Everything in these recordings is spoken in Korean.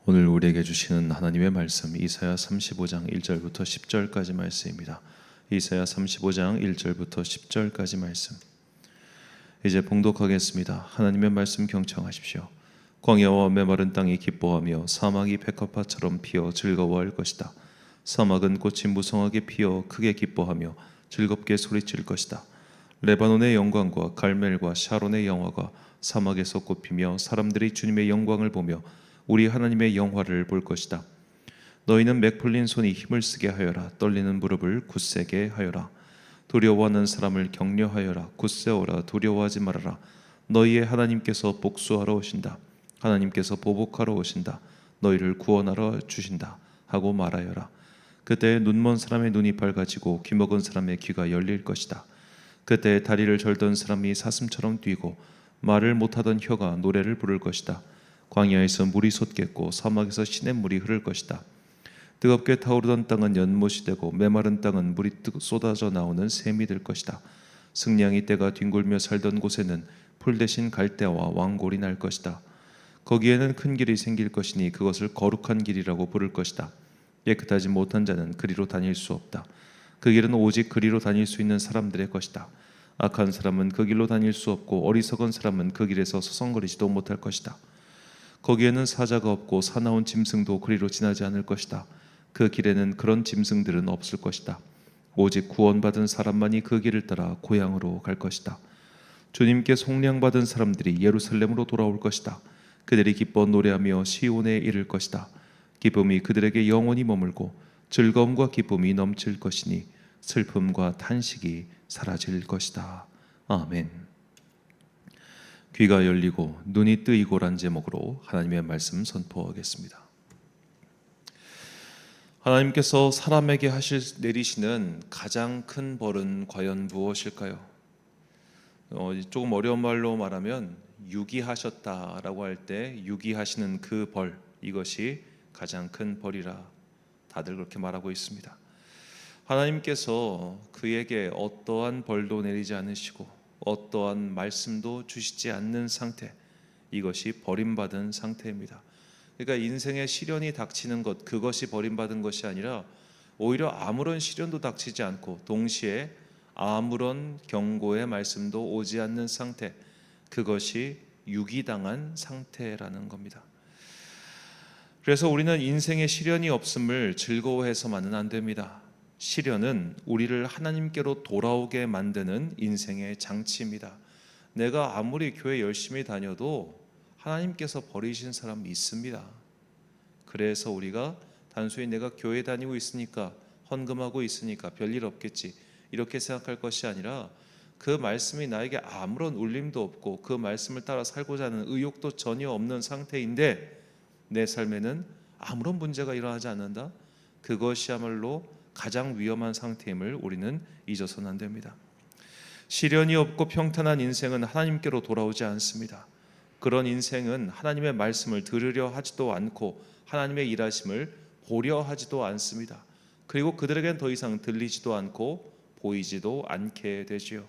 오늘 우리에게 주시는 하나님의 말씀 이사야 35장 1절부터 10절까지 말씀입니다. 이사야 35장 1절부터 10절까지 말씀. 이제 봉독하겠습니다. 하나님의 말씀 경청하십시오. 광야와 메마른 땅이 기뻐하며 사막이 백합화처럼 피어 즐거워할 것이다. 사막은 꽃이 무성하게 피어 크게 기뻐하며 즐겁게 소리칠 것이다. 레바논의 영광과 갈멜과 샤론의 영화가 사막에서 꽃피며 사람들이 주님의 영광을 보며 우리 하나님의 영화를 볼 것이다. 너희는 맥 풀린 손이 힘을 쓰게 하여라. 떨리는 무릎을 굳세게 하여라. 두려워하는 사람을 격려하여라. 굳세어라. 두려워하지 말아라. 너희의 하나님께서 복수하러 오신다. 하나님께서 보복하러 오신다. 너희를 구원하러 주신다 하고 말하여라. 그때 눈먼 사람의 눈이 밝아지고 귀먹은 사람의 귀가 열릴 것이다. 그때 다리를 절던 사람이 사슴처럼 뛰고 말을 못하던 혀가 노래를 부를 것이다. 광야에서 물이 솟겠고 사막에서 시냇물이 흐를 것이다. 뜨겁게 타오르던 땅은 연못이 되고 메마른 땅은 물이 쏟아져 나오는 샘이 될 것이다. 승냥이 떼가 뒹굴며 살던 곳에는 풀 대신 갈대와 왕골이 날 것이다. 거기에는 큰 길이 생길 것이니 그것을 거룩한 길이라고 부를 것이다. 깨끗하지 못한 자는 그리로 다닐 수 없다. 그 길은 오직 그리로 다닐 수 있는 사람들의 것이다. 악한 사람은 그 길로 다닐 수 없고 어리석은 사람은 그 길에서 서성거리지도 못할 것이다. 거기에는 사자가 없고 사나운 짐승도 그리로 지나지 않을 것이다. 그 길에는 그런 짐승들은 없을 것이다. 오직 구원받은 사람만이 그 길을 따라 고향으로 갈 것이다. 주님께 속량받은 사람들이 예루살렘으로 돌아올 것이다. 그들이 기뻐 노래하며 시온에 이를 것이다. 기쁨이 그들에게 영원히 머물고 즐거움과 기쁨이 넘칠 것이니 슬픔과 탄식이 사라질 것이다. 아멘. 귀가 열리고 눈이 뜨이고란 제목으로 하나님의 말씀 선포하겠습니다. 하나님께서 사람에게 내리시는 가장 큰 벌은 과연 무엇일까요? 조금 어려운 말로 말하면 유기하셨다라고 할 때 유기하시는 그 벌, 이것이 가장 큰 벌이라 다들 그렇게 말하고 있습니다. 하나님께서 그에게 어떠한 벌도 내리지 않으시고 어떠한 말씀도 주시지 않는 상태, 이것이 버림받은 상태입니다. 그러니까 인생의 시련이 닥치는 것, 그것이 버림받은 것이 아니라 오히려 아무런 시련도 닥치지 않고 동시에 아무런 경고의 말씀도 오지 않는 상태, 그것이 유기당한 상태라는 겁니다. 그래서 우리는 인생의 시련이 없음을 즐거워해서만은 안 됩니다. 시련은 우리를 하나님께로 돌아오게 만드는 인생의 장치입니다. 내가 아무리 교회 열심히 다녀도 하나님께서 버리신 사람이 있습니다. 그래서 우리가 단순히 내가 교회 다니고 있으니까, 헌금하고 있으니까 별일 없겠지, 이렇게 생각할 것이 아니라 그 말씀이 나에게 아무런 울림도 없고 그 말씀을 따라 살고자 하는 의욕도 전혀 없는 상태인데 내 삶에는 아무런 문제가 일어나지 않는다? 그것이야말로 가장 위험한 상태임을 우리는 잊어서는 안 됩니다. 시련이 없고 평탄한 인생은 하나님께로 돌아오지 않습니다. 그런 인생은 하나님의 말씀을 들으려 하지도 않고 하나님의 일하심을 보려 하지도 않습니다. 그리고 그들에겐 더 이상 들리지도 않고 보이지도 않게 되지요.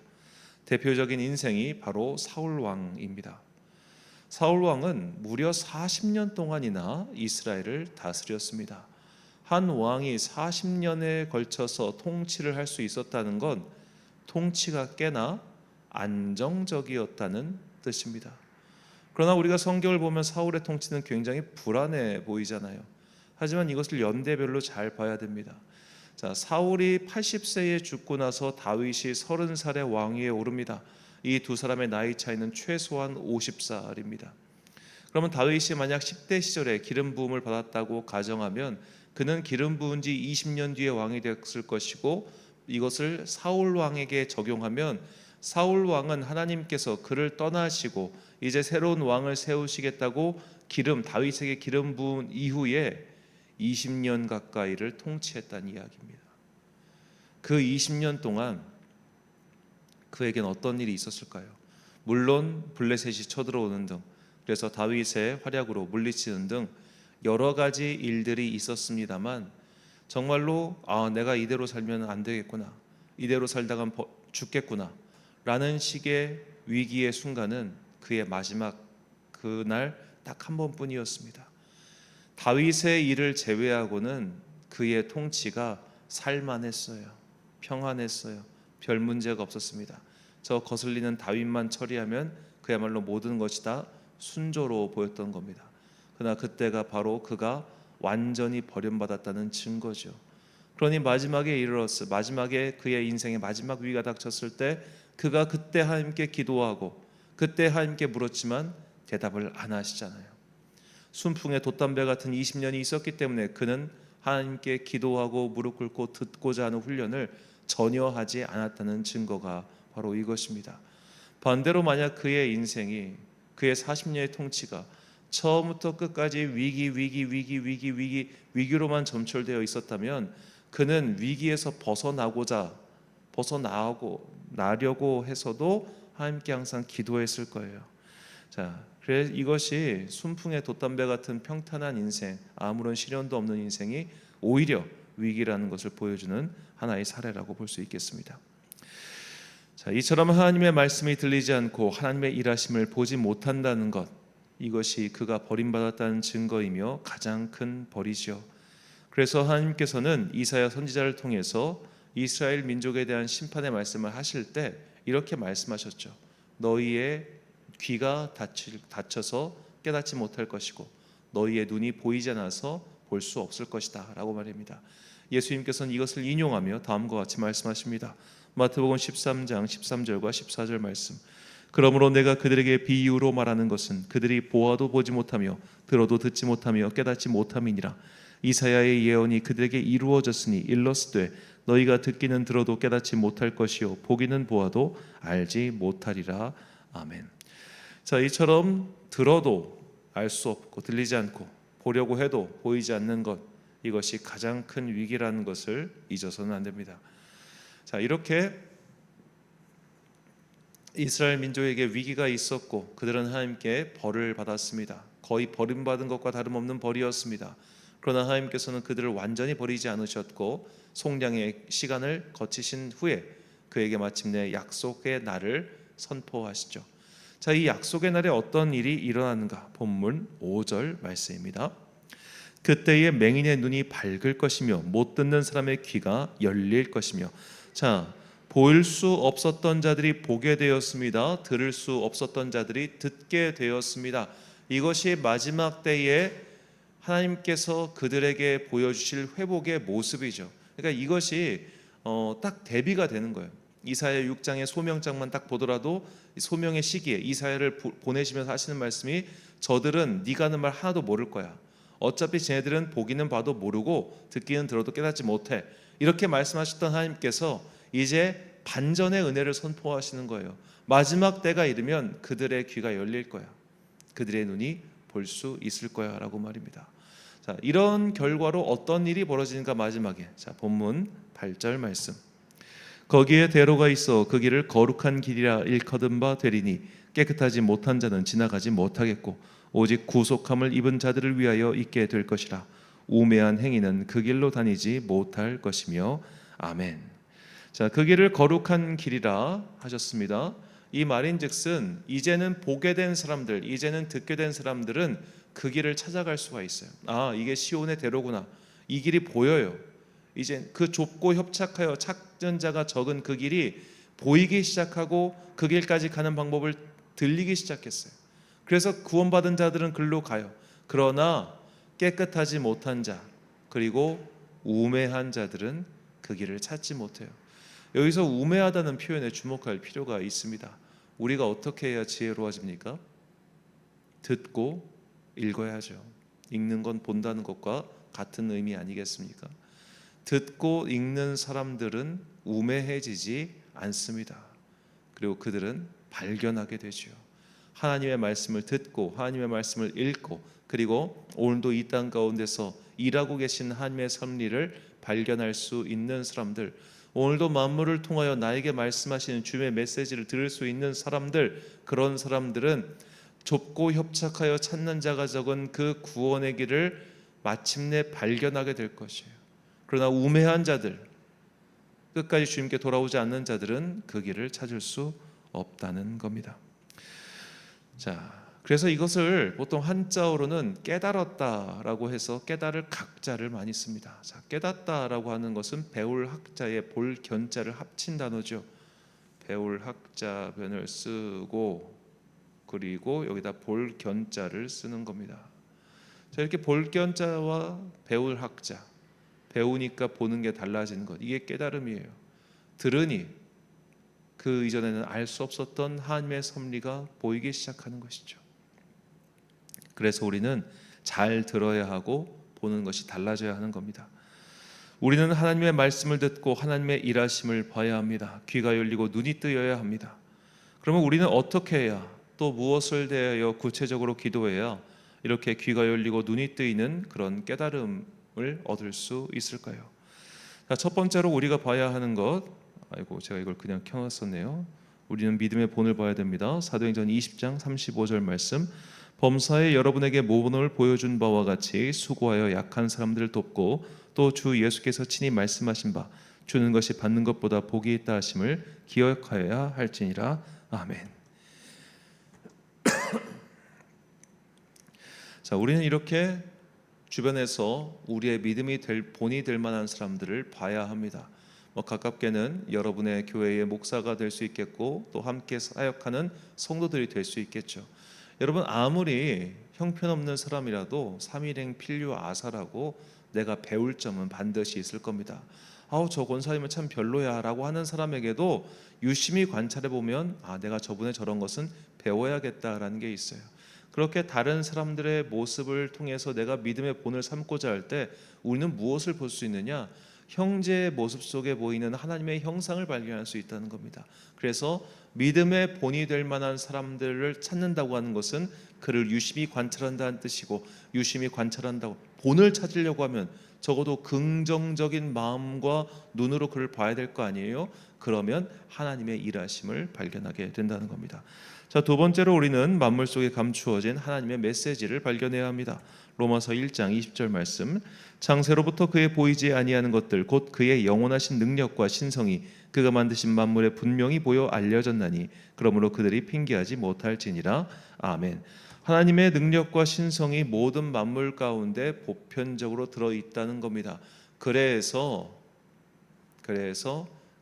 대표적인 인생이 바로 사울 왕입니다. 사울 왕은 무려 40년 동안이나 이스라엘을 다스렸습니다. 한 왕이 40년에 걸쳐서 통치를 할 수 있었다는 건 통치가 꽤나 안정적이었다는 뜻입니다. 그러나 우리가 성경을 보면 사울의 통치는 굉장히 불안해 보이잖아요. 하지만 이것을 연대별로 잘 봐야 됩니다. 자, 사울이 80세에 죽고 나서 다윗이 30살의 왕위에 오릅니다. 이 두 사람의 나이 차이는 최소한 50살입니다. 그러면 다윗이 만약 10대 시절에 기름 부음을 받았다고 가정하면 그는 기름 부은 지 20년 뒤에 왕이 됐을 것이고, 이것을 사울 왕에게 적용하면 사울 왕은 하나님께서 그를 떠나시고 이제 새로운 왕을 세우시겠다고 다윗에게 기름 부은 이후에 20년 가까이를 통치했다는 이야기입니다. 그 20년 동안 그에겐 어떤 일이 있었을까요? 물론 블레셋이 쳐들어오는 등, 그래서 다윗의 활약으로 물리치는 등 여러 가지 일들이 있었습니다만 정말로 내가 이대로 살면 안 되겠구나, 이대로 살다간 죽겠구나 라는 식의 위기의 순간은 그의 마지막 그날 딱 한 번뿐이었습니다. 다윗의 일을 제외하고는 그의 통치가 살만했어요. 평안했어요. 별 문제가 없었습니다. 저 거슬리는 다윗만 처리하면 그야말로 모든 것이 다 순조로워 보였던 겁니다. 그러나 그때가 바로 그가 완전히 버림받았다는 증거죠. 그러니 마지막에 그의 인생의 마지막 위기가 닥쳤을 때 그가 그때 하나님께 기도하고 그때 하나님께 물었지만 대답을 안 하시잖아요. 순풍의 돛담배 같은 20년이 있었기 때문에 그는 하나님께 기도하고 무릎 꿇고 듣고자 하는 훈련을 전혀 하지 않았다는 증거가 바로 이것입니다. 반대로 만약 그의 인생이, 그의 40년의 통치가 처음부터 끝까지 위기로만 점철되어 있었다면 그는 위기에서 벗어나려고 해서도 하나님께 항상 기도했을 거예요. 자, 그래서 이것이 순풍의 돛담배 같은 평탄한 인생, 아무런 시련도 없는 인생이 오히려 위기라는 것을 보여주는 하나의 사례라고 볼 수 있겠습니다. 자, 이처럼 하나님의 말씀이 들리지 않고 하나님의 일하심을 보지 못한다는 것, 이것이 그가 버림받았다는 증거이며 가장 큰 벌이죠. 그래서 하나님께서는 이사야 선지자를 통해서 이스라엘 민족에 대한 심판의 말씀을 하실 때 이렇게 말씀하셨죠. 너희의 귀가 닫혀서 깨닫지 못할 것이고 너희의 눈이 보이지 않아서 볼 수 없을 것이다 라고 말합니다. 예수님께서는 이것을 인용하며 다음과 같이 말씀하십니다. 마태복음 13장 13절과 14절 말씀. 그러므로 내가 그들에게 비유로 말하는 것은 그들이 보아도 보지 못하며 들어도 듣지 못하며 깨닫지 못함이니라. 이사야의 예언이 그들에게 이루어졌으니 일렀으되 너희가 듣기는 들어도 깨닫지 못할 것이요 보기는 보아도 알지 못하리라. 아멘. 자, 이처럼 들어도 알 수 없고 들리지 않고 보려고 해도 보이지 않는 것, 이것이 가장 큰 위기라는 것을 잊어서는 안 됩니다. 자, 이렇게 이스라엘 민족에게 위기가 있었고 그들은 하나님께 벌을 받았습니다. 거의 버림받은 것과 다름없는 벌이었습니다. 그러나 하나님께서는 그들을 완전히 버리지 않으셨고 속량의 시간을 거치신 후에 그에게 마침내 약속의 날을 선포하시죠. 자, 이 약속의 날에 어떤 일이 일어나는가? 본문 5절 말씀입니다. 그때에 맹인의 눈이 밝을 것이며 못 듣는 사람의 귀가 열릴 것이며. 자, 보일 수 없었던 자들이 보게 되었습니다. 들을 수 없었던 자들이 듣게 되었습니다. 이것이 마지막 때에 하나님께서 그들에게 보여주실 회복의 모습이죠. 그러니까 이것이 딱 대비가 되는 거예요. 이사야 6장의 소명장만 딱 보더라도 소명의 시기에 이사야를 보내시면서 하시는 말씀이 저들은 네가 하는 말 하나도 모를 거야. 어차피 쟤네들은 보기는 봐도 모르고 듣기는 들어도 깨닫지 못해. 이렇게 말씀하셨던 하나님께서 이제 반전의 은혜를 선포하시는 거예요. 마지막 때가 이르면 그들의 귀가 열릴 거야. 그들의 눈이 볼 수 있을 거야 라고 말입니다. 자, 이런 결과로 어떤 일이 벌어지는가 마지막에. 자, 본문 8절 말씀. 거기에 대로가 있어 그 길을 거룩한 길이라 일컫은 바 되리니 깨끗하지 못한 자는 지나가지 못하겠고 오직 구속함을 입은 자들을 위하여 있게 될 것이라. 우매한 행위는 그 길로 다니지 못할 것이며. 아멘. 자, 그 길을 거룩한 길이라 하셨습니다. 이 말인즉슨 이제는 보게 된 사람들, 이제는 듣게 된 사람들은 그 길을 찾아갈 수가 있어요. 아, 이게 시온의 대로구나. 이 길이 보여요. 이제 그 좁고 협착하여 착전자가 적은 그 길이 보이기 시작하고 그 길까지 가는 방법을 들리기 시작했어요. 그래서 구원받은 자들은 글로 가요. 그러나 깨끗하지 못한 자 그리고 우매한 자들은 그 길을 찾지 못해요. 여기서 우매하다는 표현에 주목할 필요가 있습니다. 우리가 어떻게 해야 지혜로워집니까? 듣고 읽어야죠. 읽는 건 본다는 것과 같은 의미 아니겠습니까? 듣고 읽는 사람들은 우매해지지 않습니다. 그리고 그들은 발견하게 되죠. 하나님의 말씀을 듣고 하나님의 말씀을 읽고 그리고 오늘도 이 땅 가운데서 일하고 계신 하나님의 섭리를 발견할 수 있는 사람들, 오늘도 만물을 통하여 나에게 말씀하시는 주님의 메시지를 들을 수 있는 사람들, 그런 사람들은 좁고 협착하여 찾는 자가 적은 그 구원의 길을 마침내 발견하게 될 것이에요. 그러나 우매한 자들, 끝까지 주님께 돌아오지 않는 자들은 그 길을 찾을 수 없다는 겁니다. 자, 그래서 이것을 보통 한자어로는 깨달았다라고 해서 깨달을 각자를 많이 씁니다. 자, 깨닫다라고 하는 것은 배울 학자의 볼 견자를 합친 단어죠. 배울 학자 변을 쓰고 그리고 여기다 볼 견자를 쓰는 겁니다. 자, 이렇게 볼 견자와 배울 학자, 배우니까 보는 게 달라지는 것, 이게 깨달음이에요. 들으니 그 이전에는 알 수 없었던 하나님의 섭리가 보이기 시작하는 것이죠. 그래서 우리는 잘 들어야 하고 보는 것이 달라져야 하는 겁니다. 우리는 하나님의 말씀을 듣고 하나님의 일하심을 봐야 합니다. 귀가 열리고 눈이 뜨여야 합니다. 그러면 우리는 어떻게 해야, 또 무엇을 대하여 구체적으로 기도해야 이렇게 귀가 열리고 눈이 뜨이는 그런 깨달음을 얻을 수 있을까요? 자, 첫 번째로 우리가 봐야 하는 것, 제가 이걸 그냥 켜놨었네요. 우리는 믿음의 본을 봐야 됩니다. 사도행전 20장 35절 말씀, 범사에 여러분에게 모본을 보여준 바와 같이 수고하여 약한 사람들을 돕고 또 주 예수께서 친히 말씀하신 바 주는 것이 받는 것보다 복이 있다 하심을 기억하여야 할지니라. 아멘. 자, 우리는 이렇게 주변에서 우리의 믿음이 본이 될 만한 사람들을 봐야 합니다. 가깝게는 여러분의 교회의 목사가 될 수 있겠고 또 함께 사역하는 성도들이 될 수 있겠죠. 여러분, 아무리 형편없는 사람이라도 삼일행 필류 아사라고 내가 배울 점은 반드시 있을 겁니다. 저 권사님은 참 별로야 라고 하는 사람에게도 유심히 관찰해 보면 내가 저분의 저런 것은 배워야겠다라는 게 있어요. 그렇게 다른 사람들의 모습을 통해서 내가 믿음의 본을 삼고자 할 때 우리는 무엇을 볼 수 있느냐? 형제의 모습 속에 보이는 하나님의 형상을 발견할 수 있다는 겁니다. 그래서 믿음의 본이 될 만한 사람들을 찾는다고 하는 것은 그를 유심히 관찰한다는 뜻이고, 유심히 관찰한다고 본을 찾으려고 하면 적어도 긍정적인 마음과 눈으로 그를 봐야 될 거 아니에요? 그러면 하나님의 일하심을 발견하게 된다는 겁니다. 자, 두 번째로 우리는 만물 속에 감추어진 하나님의 메시지를 발견해야 합니다. 로마서 1장 20절 말씀, 창세로부터 그의 보이지 아니하는 것들 곧 그의 영원하신 능력과 신성이 그가 만드신 만물에 분명히 보여 알려졌나니 그러므로 그들이 핑계하지 못할지니라. 아멘. 하나님의 능력과 신성이 모든 만물 가운데 보편적으로 들어있다는 겁니다. 그래서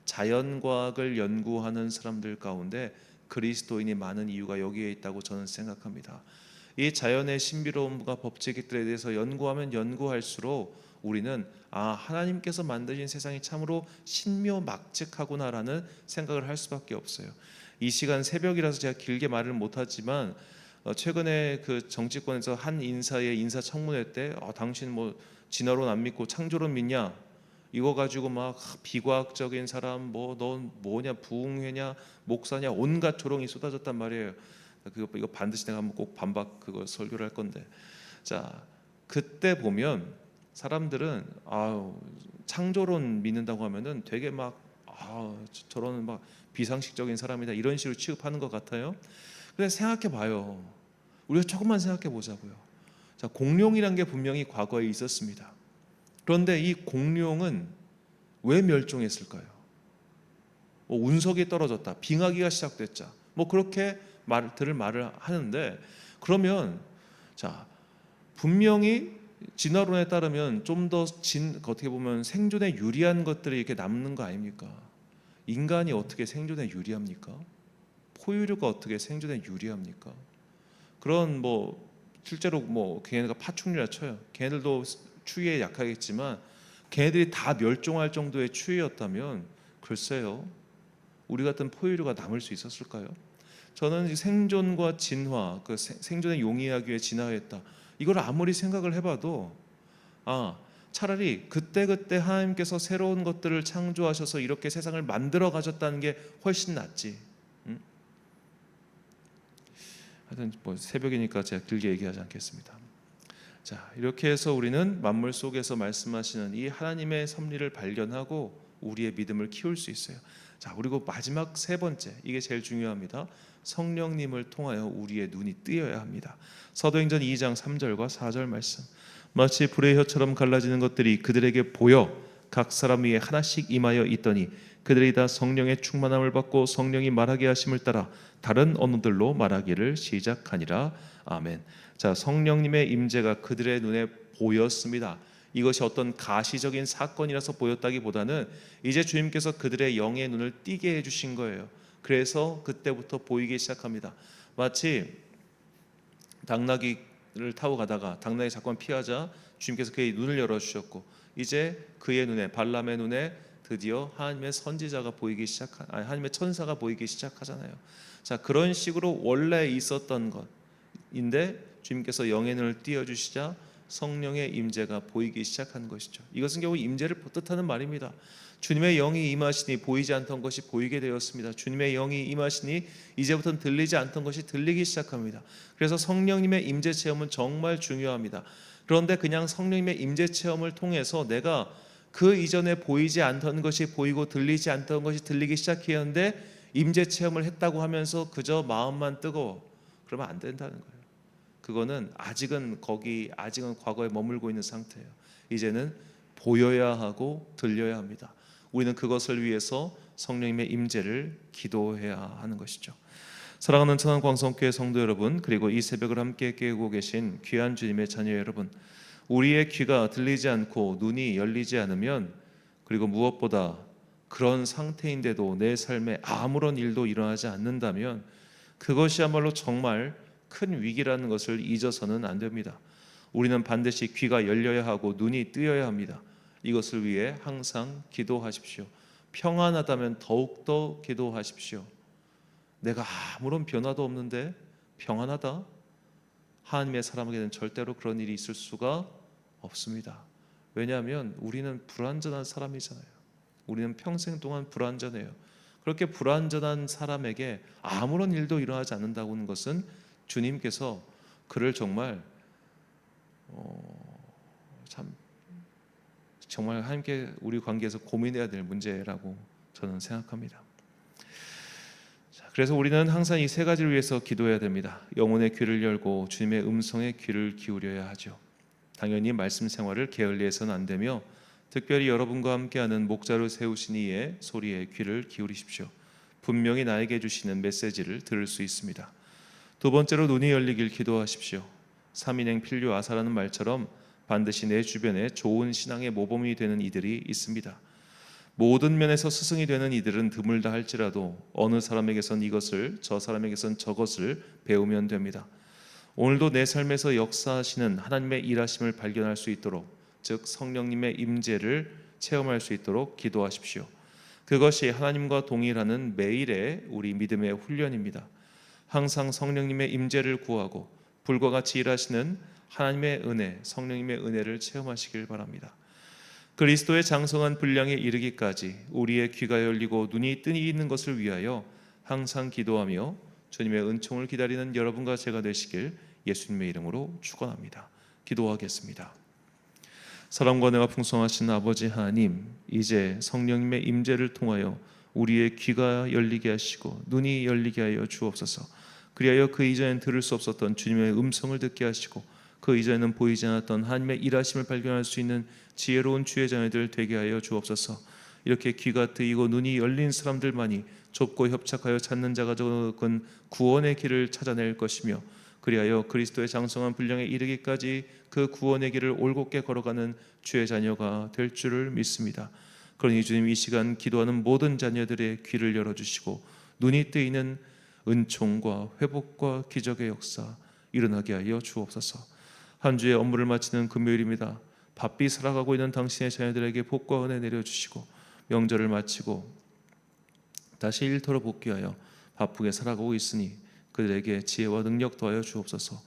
자연과학을 연구하는 사람들 가운데 그리스도인이 많은 이유가 여기에 있다고 저는 생각합니다. 이 자연의 신비로움과 법칙들에 대해서 연구하면 연구할수록 우리는 하나님께서 만드신 세상이 참으로 신묘막측하구나라는 생각을 할 수밖에 없어요. 이 시간 새벽이라서 제가 길게 말을 못하지만 최근에 그 정치권에서 한 인사의 인사청문회 때 당신 뭐 진화론 안 믿고 창조론 믿냐, 이거 가지고 막 비과학적인 사람, 넌 뭐냐, 부흥회냐, 목사냐, 온갖 조롱이 쏟아졌단 말이에요. 이거 반드시 내가 한번 꼭 반박 그거 설교를 할 건데, 자, 그때 보면 사람들은 창조론 믿는다고 하면은 되게 막 저런 막 비상식적인 사람이다 이런 식으로 취급하는 것 같아요. 그래서 생각해 봐요. 우리가 조금만 생각해 보자고요. 자, 공룡이란 게 분명히 과거에 있었습니다. 그런데 이 공룡은 왜 멸종했을까요? 운석이 떨어졌다, 빙하기가 시작됐자, 그렇게 말을 하는데, 그러면 자, 분명히 진화론에 따르면 좀 더 어떻게 보면 생존에 유리한 것들이 이렇게 남는 거 아닙니까? 인간이 어떻게 생존에 유리합니까? 포유류가 어떻게 생존에 유리합니까? 그런 실제로 걔네가 파충류라 쳐요. 걔네들도 추위에 약하겠지만 걔네들이 다 멸종할 정도의 추위였다면 글쎄요, 우리 같은 포유류가 남을 수 있었을까요? 저는 생존과 진화, 그 생존에 용이하기 위해 진화했다, 이걸 아무리 생각을 해봐도 차라리 그때 하나님께서 새로운 것들을 창조하셔서 이렇게 세상을 만들어 가셨다는 게 훨씬 낫지. 하여튼 새벽이니까 제가 길게 얘기하지 않겠습니다. 자, 이렇게 해서 우리는 만물 속에서 말씀하시는 이 하나님의 섭리를 발견하고 우리의 믿음을 키울 수 있어요. 자, 그리고 마지막 세 번째, 이게 제일 중요합니다. 성령님을 통하여 우리의 눈이 뜨여야 합니다. 사도행전 2장 3절과 4절 말씀, 마치 불의 혀처럼 갈라지는 것들이 그들에게 보여 각 사람 위에 하나씩 임하여 있더니 그들이 다 성령의 충만함을 받고 성령이 말하게 하심을 따라 다른 언어들로 말하기를 시작하니라. 아멘. 자, 성령님의 임재가 그들의 눈에 보였습니다. 이것이 어떤 가시적인 사건이라서 보였다기보다는 이제 주님께서 그들의 영의 눈을 띄게 해주신 거예요. 그래서 그때부터 보이기 시작합니다. 마치 당나귀를 타고 가다가 당나귀 사건 피하자 주님께서 그의 눈을 열어주셨고, 이제 그의 눈에, 발람의 눈에 드디어 하나님의 선지자가 보이기 하나님의 천사가 보이기 시작하잖아요. 자, 그런 식으로 원래 있었던 것인데 주님께서 영의 눈을 띄워주시자 성령의 임재가 보이기 시작한 것이죠. 이것은 결국 임재를 뜻하는 말입니다. 주님의 영이 임하시니 보이지 않던 것이 보이게 되었습니다. 주님의 영이 임하시니 이제부터는 들리지 않던 것이 들리기 시작합니다. 그래서 성령님의 임재 체험은 정말 중요합니다. 그런데 그냥 성령님의 임재 체험을 통해서 내가 그 이전에 보이지 않던 것이 보이고 들리지 않던 것이 들리기 시작했는데 임재 체험을 했다고 하면서 그저 마음만 뜨거워, 그러면 안 된다는 거예요. 그거는 아직은 과거에 머물고 있는 상태예요. 이제는 보여야 하고 들려야 합니다. 우리는 그것을 위해서 성령님의 임재를 기도해야 하는 것이죠. 사랑하는 천안광성교회 성도 여러분, 그리고 이 새벽을 함께 깨우고 계신 귀한 주님의 자녀 여러분, 우리의 귀가 들리지 않고 눈이 열리지 않으면, 그리고 무엇보다 그런 상태인데도 내 삶에 아무런 일도 일어나지 않는다면 그것이야말로 정말 큰 위기라는 것을 잊어서는 안 됩니다. 우리는 반드시 귀가 열려야 하고 눈이 뜨여야 합니다. 이것을 위해 항상 기도하십시오. 평안하다면 더욱더 기도하십시오. 내가 아무런 변화도 없는데 평안하다? 하나님의 사람에게는 절대로 그런 일이 있을 수가 없습니다. 왜냐하면 우리는 불완전한 사람이잖아요. 우리는 평생 동안 불완전해요. 그렇게 불완전한 사람에게 아무런 일도 일어나지 않는다고 하는 것은 주님께서 그를 정말 하나님께 우리 관계에서 고민해야 될 문제라고 저는 생각합니다. 그래서 우리는 항상 이 세 가지를 위해서 기도해야 됩니다. 영혼의 귀를 열고 주님의 음성에 귀를 기울여야 하죠. 당연히 말씀 생활을 게을리해서는 안 되며, 특별히 여러분과 함께하는 목자로 세우신 이의 소리에 귀를 기울이십시오. 분명히 나에게 주시는 메시지를 들을 수 있습니다. 두 번째로 눈이 열리길 기도하십시오. 삼인행 필류 아사라는 말처럼 반드시 내 주변에 좋은 신앙의 모범이 되는 이들이 있습니다. 모든 면에서 스승이 되는 이들은 드물다 할지라도 어느 사람에게선 이것을, 저 사람에게선 저것을 배우면 됩니다. 오늘도 내 삶에서 역사하시는 하나님의 일하심을 발견할 수 있도록, 즉 성령님의 임재를 체험할 수 있도록 기도하십시오. 그것이 하나님과 동일하는 매일의 우리 믿음의 훈련입니다. 항상 성령님의 임재를 구하고 불과 같이 일하시는 하나님의 은혜, 성령님의 은혜를 체험하시길 바랍니다. 그리스도의 장성한 분량에 이르기까지 우리의 귀가 열리고 눈이 뜨이는 것을 위하여 항상 기도하며 주님의 은총을 기다리는 여러분과 제가 되시길 예수님의 이름으로 축원합니다. 기도하겠습니다. 사랑과 은혜가 풍성하신 아버지 하나님, 이제 성령님의 임재를 통하여 우리의 귀가 열리게 하시고 눈이 열리게 하여 주옵소서. 그리하여 그 이전엔 들을 수 없었던 주님의 음성을 듣게 하시고 그 이전에는 보이지 않았던 하나님의 일하심을 발견할 수 있는 지혜로운 주의 자녀들 되게 하여 주옵소서. 이렇게 귀가 뜨이고 눈이 열린 사람들만이 좁고 협착하여 찾는 자가 적은 구원의 길을 찾아낼 것이며, 그리하여 그리스도의 장성한 분량에 이르기까지 그 구원의 길을 올곧게 걸어가는 주의 자녀가 될 줄을 믿습니다. 그러니 주님, 이 시간 기도하는 모든 자녀들의 귀를 열어주시고 눈이 뜨이는 은총과 회복과 기적의 역사 일어나게 하여 주옵소서. 한 주의 업무를 마치는 금요일입니다. 바삐 살아가고 있는 당신의 자녀들에게 복과 은혜 내려주시고, 명절을 마치고 다시 일터로 복귀하여 바쁘게 살아가고 있으니 그들에게 지혜와 능력 더하여 주옵소서.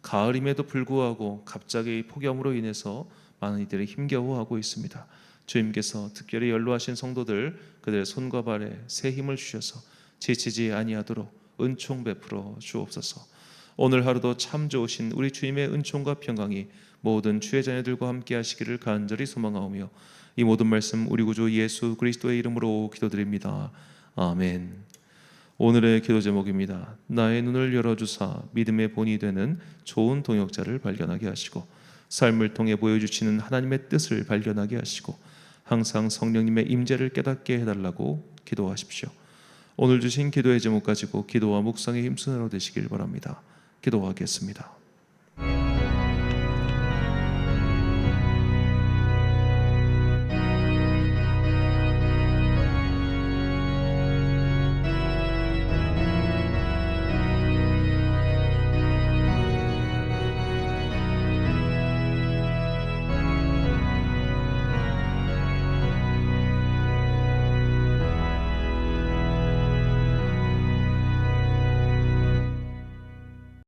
가을임에도 불구하고 갑자기 폭염으로 인해서 많은 이들이 힘겨워하고 있습니다. 주님께서 특별히 연로하신 성도들, 그들의 손과 발에 새 힘을 주셔서 지치지 아니하도록 은총 베풀어 주옵소서. 오늘 하루도 참 좋으신 우리 주님의 은총과 평강이 모든 주의 자녀들과 함께 하시기를 간절히 소망하오며, 이 모든 말씀 우리 구주 예수 그리스도의 이름으로 기도드립니다. 아멘. 오늘의 기도 제목입니다. 나의 눈을 열어주사 믿음의 본이 되는 좋은 동역자를 발견하게 하시고, 삶을 통해 보여주시는 하나님의 뜻을 발견하게 하시고, 항상 성령님의 임재를 깨닫게 해달라고 기도하십시오. 오늘 주신 기도의 제목 가지고 기도와 묵상의 힘쓰느라 되시길 바랍니다. 기도하겠습니다.